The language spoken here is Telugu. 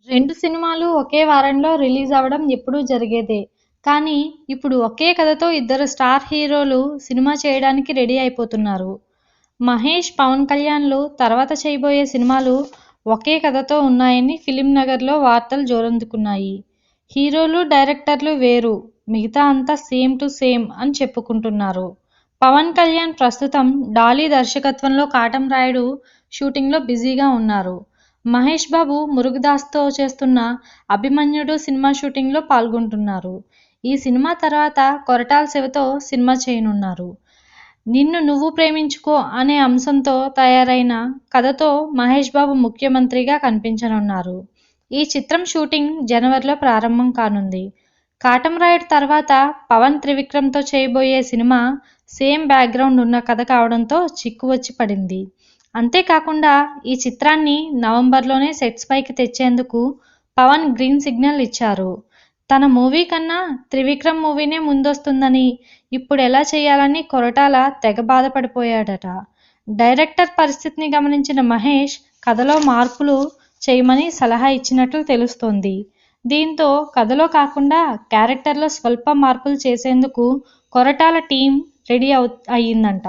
2 సినిమాలు ఒకే వారంలో రిలీజ్ అవ్వడం ఎప్పుడూ జరిగేదే. కానీ ఇప్పుడు ఒకే కథతో ఇద్దరు స్టార్ హీరోలు సినిమా చేయడానికి రెడీ అయిపోతున్నారు. మహేష్, పవన్ కళ్యాణ్లు తర్వాత చేయబోయే సినిమాలు ఒకే కథతో ఉన్నాయని ఫిల్మ్ నగర్లో వార్తలు జోరందుకున్నాయి. హీరోలు, డైరెక్టర్లు వేరు, మిగతా అంతా సేమ్ టు సేమ్ అని చెప్పుకుంటున్నారు. పవన్ కళ్యాణ్ ప్రస్తుతం డాలీ దర్శకత్వంలో కాటమరాయుడు షూటింగ్లో బిజీగా ఉన్నారు. మహేష్ బాబు మురుగదాస్తో చేస్తున్న అభిమన్యుడు సినిమా షూటింగ్లో పాల్గొంటున్నారు. ఈ సినిమా తర్వాత కొరటాల శివతో సినిమా చేయనున్నారు. నిన్ను నువ్వు ప్రేమించుకో అనే అంశంతో తయారైన కథతో మహేష్ బాబు ముఖ్యమంత్రిగా కనిపించనున్నారు. ఈ చిత్రం షూటింగ్ జనవరిలో ప్రారంభం కానుంది. కాటమరాయుడు తర్వాత పవన్ త్రివిక్రమ్తో చేయబోయే సినిమా సేమ్ బ్యాక్గ్రౌండ్ ఉన్న కథ కావడంతో చిక్కు వచ్చి పడింది. అంతేకాకుండా ఈ చిత్రాన్ని నవంబర్లోనే సెట్స్ పైకి తెచ్చేందుకు పవన్ గ్రీన్ సిగ్నల్ ఇచ్చారు. తన మూవీ కన్నా త్రివిక్రమ్ మూవీనే ముందొస్తుందని, ఇప్పుడు ఎలా చేయాలని కొరటాల తెగ బాధపడిపోయాడట. డైరెక్టర్ పరిస్థితిని గమనించిన మహేష్ కథలో మార్పులు చేయమని సలహా ఇచ్చినట్లు తెలుస్తోంది. దీంతో కథలో కాకుండా క్యారెక్టర్లో స్వల్ప మార్పులు చేసేందుకు కొరటాల టీం రెడీ అయ్యిందంట.